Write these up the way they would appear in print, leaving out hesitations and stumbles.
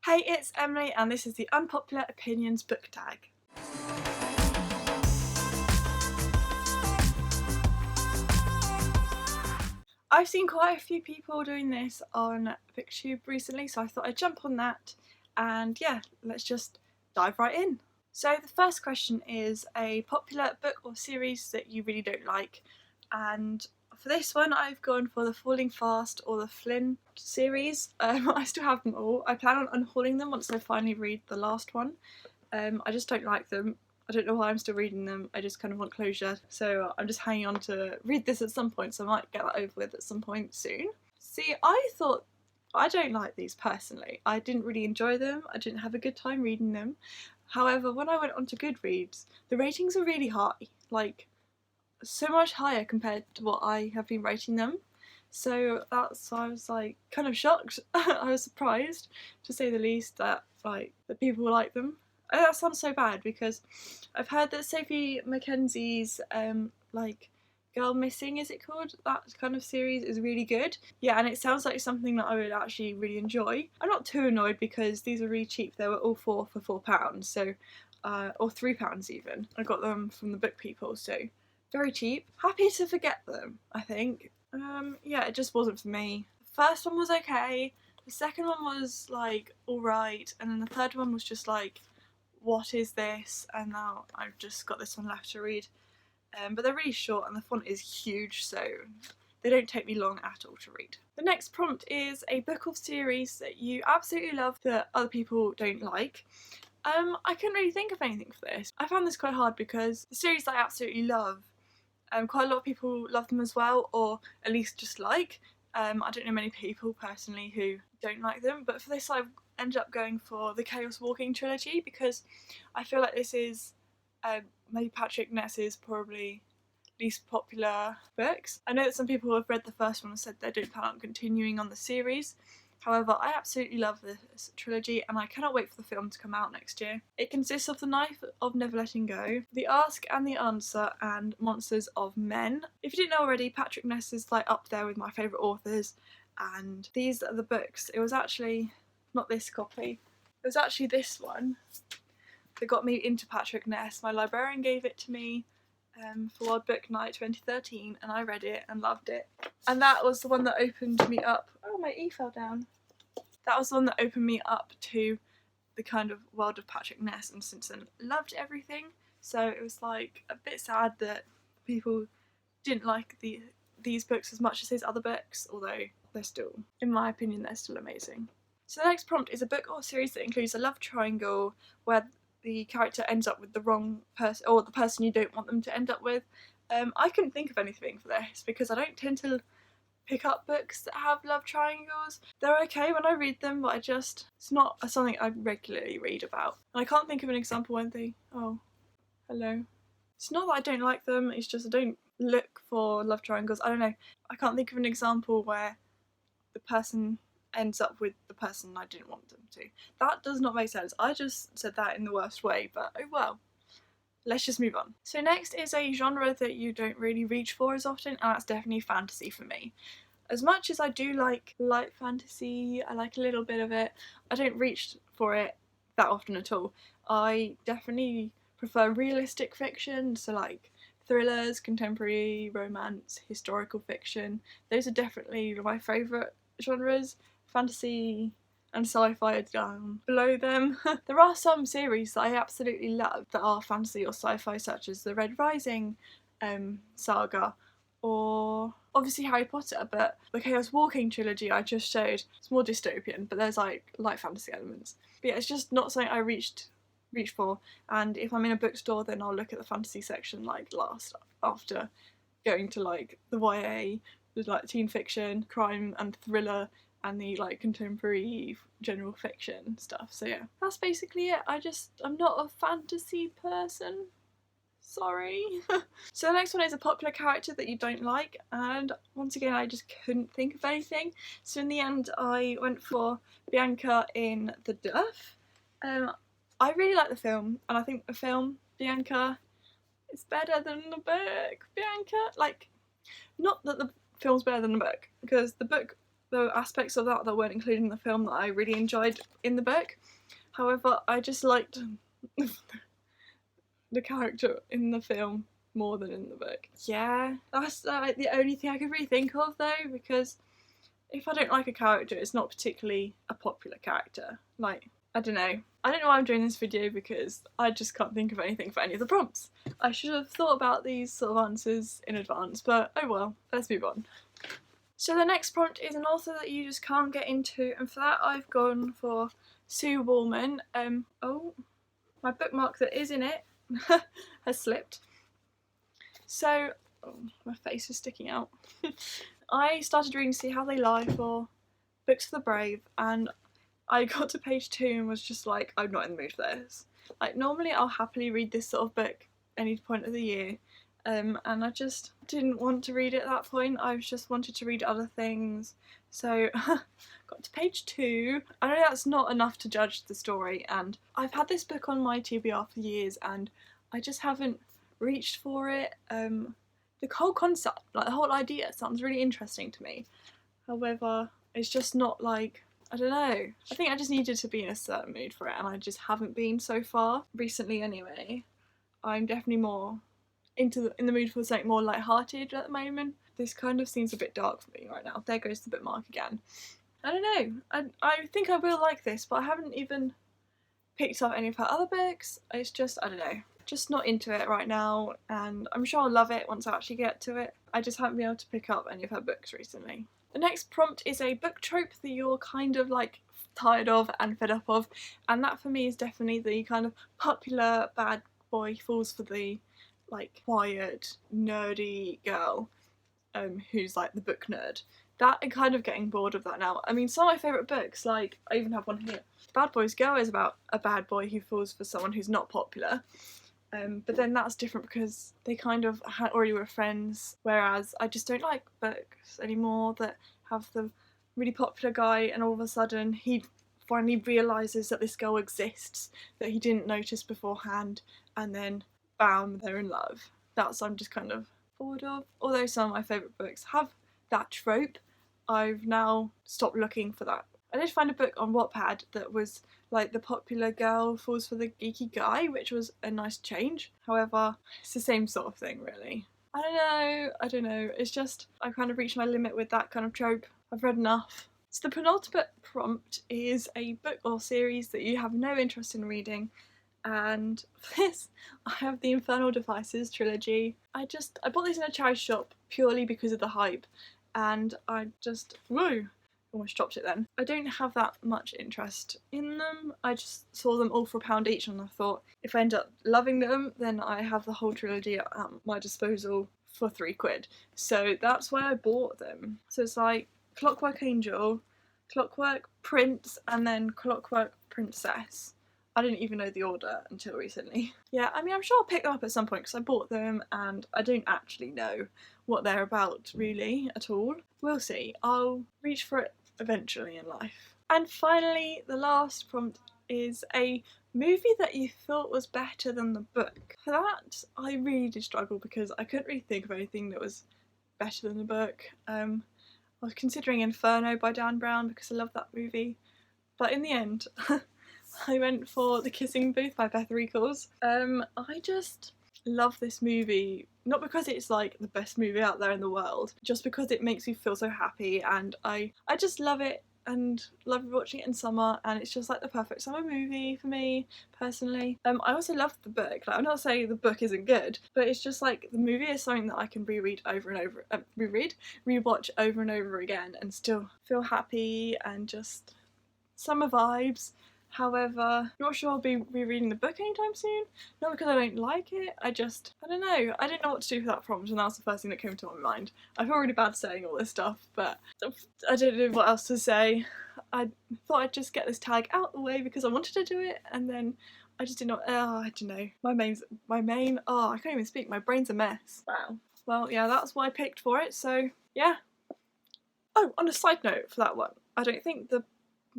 Hey, it's Emily and this is the Unpopular Opinions book tag. I've seen quite a few people doing this on BookTube recently, so I thought I'd jump on that and yeah, let's just dive right in. So the first question is a popular book or series that you really don't like, and for this one I've gone for the Falling Fast or the Flynn series. I still have them all. I plan on unhauling them once I finally read the last one. I just don't like them. I don't know why I'm still reading them. I just kind of want closure, so I'm just hanging on to read this at some point, so I might get that over with at some point soon. See, I thought I don't like these personally. I didn't really enjoy them. I didn't have a good time reading them. However, when I went onto GOODREADS, the ratings are really high, like so much higher compared to what I have been rating them. So that's why I was like kind of shocked. I was surprised, to say the least, that people like them. That sounds so bad because I've heard that Sophie Mackenzie's Girl Missing, is it called? That kind of series is really good. Yeah, and it sounds like something that I would actually really enjoy. I'm not too annoyed because these are really cheap. They were all four for £4, so or £3 even. I got them from the Book People, so very cheap. Happy to forget them, I think. Yeah, it just wasn't for me. The first one was okay. The second one was like alright, and then the third one was just like, what is this? And now I've just got this one left to read. But they're really short and the font is huge, so they don't take me long at all to read. The next prompt is a book or series that you absolutely love that other people don't like. I couldn't really think of anything for this. I found this quite hard because the series that I absolutely love, quite a lot of people love them as well, or at least just like. I don't know many people personally who don't like them, but for this I've ended up going for the Chaos Walking trilogy because I feel like this is maybe Patrick Ness's probably least popular books. I know that some people who have read the first one and said they don't plan on continuing on the series. However, I absolutely love this trilogy and I cannot wait for the film to come out next year. It consists of The Knife of Never Letting Go, The Ask and the Answer, and Monsters of Men. If you didn't know already, Patrick Ness is like up there with my favourite authors, and these are the books. It was actually not this copy, it was actually this one that got me into Patrick Ness. My librarian gave it to me for World Book Night 2013 and I read it and loved it. And that was the one that opened me up. Oh, my E fell down. That was the one that opened me up to the kind of world of Patrick Ness, and since then loved everything. So it was like a bit sad that people didn't like these books as much as his other books, although they're still, in my opinion, they're still amazing. So the next prompt is a book or series that includes a love triangle where the character ends up with the wrong person, or the person you don't want them to end up with. I couldn't think of anything for this because I don't tend to pick up books that have love triangles. They're okay when I read them, but it's not something I regularly read about. And I can't think of an example when hello. It's not that I don't like them, it's just I don't look for love triangles. I don't know. I can't think of an example where the person ends up with the person I didn't want them to. That does not make sense. I just said that in the worst way, but oh well. Let's just move on. So next is a genre that you don't really reach for as often, and that's definitely fantasy for me. As much as I do like light fantasy, I like a little bit of it, I don't reach for it that often at all. I definitely prefer realistic fiction, so like thrillers, contemporary, romance, historical fiction. Those are definitely my favourite genres. Fantasy and sci-fi are down below them. There are some series that I absolutely love that are fantasy or sci-fi, such as the Red Rising saga, or obviously Harry Potter, but the Chaos Walking trilogy I just showed, it's more dystopian, but there's like light fantasy elements. But yeah, it's just not something I reach for, and if I'm in a bookstore then I'll look at the fantasy section like last, after going to like the YA, the like teen fiction, crime and thriller, and the like contemporary general fiction stuff. So yeah, that's basically it. I'm not a fantasy person. Sorry. So the next one is a popular character that you don't like, and once again I just couldn't think of anything. So in the end I went for Bianca in The Duff. I really like the film, and I think the film, Bianca, is better than the book, Bianca. Like, not that the film's better than the book, because the book there were aspects of that weren't included in the film that I really enjoyed in the book. However, I just liked the character in the film more than in the book. Yeah, that's the only thing I could really think of though, because if I don't like a character, it's not particularly a popular character. Like, I don't know why I'm doing this video, because I just can't think of anything for any of the prompts. I should have thought about these sort of answers in advance, but oh well, let's move on. So the next prompt is an author that you just can't get into, and for that I've gone for Sue Woolman. Oh, my bookmark that is in it has slipped. So, oh, my face is sticking out. I started reading See How They Lie for Books for the Brave, and I got to page 2 and was just like, I'm not in the mood for this. Like, normally I'll happily read this sort of book any point of the year, and I just didn't want to read it at that point. I just wanted to read other things. So got to page 2. I know that's not enough to judge the story, and I've had this book on my TBR for years and I just haven't reached for it. The whole concept, like the whole idea, sounds really interesting to me. However, it's just not like, I don't know. I think I just needed to be in a certain mood for it, and I just haven't been so far. Recently anyway. I'm definitely more in the mood for something more light-hearted at the moment. This kind of seems a bit dark for me right now. There goes the bookmark again. I don't know. I think I will like this, but I haven't even picked up any of her other books. It's just, I don't know. Just not into it right now, and I'm sure I'll love it once I actually get to it. I just haven't been able to pick up any of her books recently. The next prompt is a book trope that you're kind of like tired of and fed up of, and that for me is definitely the kind of popular bad boy falls for the like quiet, nerdy girl who's like the book nerd. That I'm kind of getting bored of that now. I mean, some of my favourite books, like I even have one here, Bad Boys Girl, is about a bad boy who falls for someone who's not popular. But then that's different because they kind of already were friends, whereas I just don't like books anymore that have the really popular guy and all of a sudden he finally realises that this girl exists that he didn't notice beforehand, and then bam, they're in love. That's I'm just kind of bored of. Although some of my favourite books have that trope, I've now stopped looking for that. I did find a book on Wattpad that was like the popular girl falls for the geeky guy, which was a nice change. However, it's the same sort of thing really. I don't know, it's just I've kind of reached my limit with that kind of trope. I've read enough. So the penultimate prompt is a book or series that you have no interest in reading, and for this I have the Infernal Devices trilogy. I bought these in a charity shop purely because of the hype, and I just, whoa, almost dropped it then. I don't have that much interest in them. I just saw them all for £1 each and I thought if I end up loving them then I have the whole trilogy at my disposal for £3. So that's why I bought them. So it's like Clockwork Angel, Clockwork Prince, and then Clockwork Princess. I didn't even know the order until recently. Yeah, I mean, I'm sure I'll pick them up at some point because I bought them and I don't actually know what they're about really at all. We'll see. I'll reach for it eventually in life. And finally, the last prompt is a movie that you thought was better than the book. For that, I really did struggle because I couldn't really think of anything that was better than the book. I was considering Inferno by Dan Brown because I love that movie, but in the end I went for The Kissing Booth by Beth Reekles. I just love this movie, not because it's like the best movie out there in the world, just because it makes me feel so happy, and I just love it and love watching it in summer, and it's just like the perfect summer movie for me personally. I also love the book. Like, I'm not saying the book isn't good, but it's just like the movie is something that I can rewatch over and over again and still feel happy and just summer vibes. However, not sure I'll be rereading the book anytime soon. Not because I don't like it, I don't know. I didn't know what to do for that prompt and that was the first thing that came to my mind. I feel really bad saying all this stuff, but I don't know what else to say. I thought I'd just get this tag out the way because I wanted to do it, and then I just did not, I don't know. I can't even speak, my brain's a mess. Wow. Well, yeah, that's what I picked for it, so yeah. Oh, on a side note for that one, I don't think the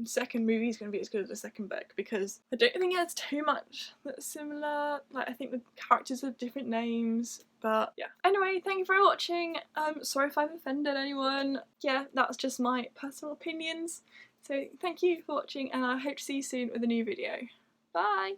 second movie is going to be as good as the second book, because I don't think it has too much that's similar. Like, I think the characters have different names, but yeah. Anyway, thank you for watching. Sorry if I've offended anyone. Yeah, that's just my personal opinions. So thank you for watching, and I hope to see you soon with a new video. Bye!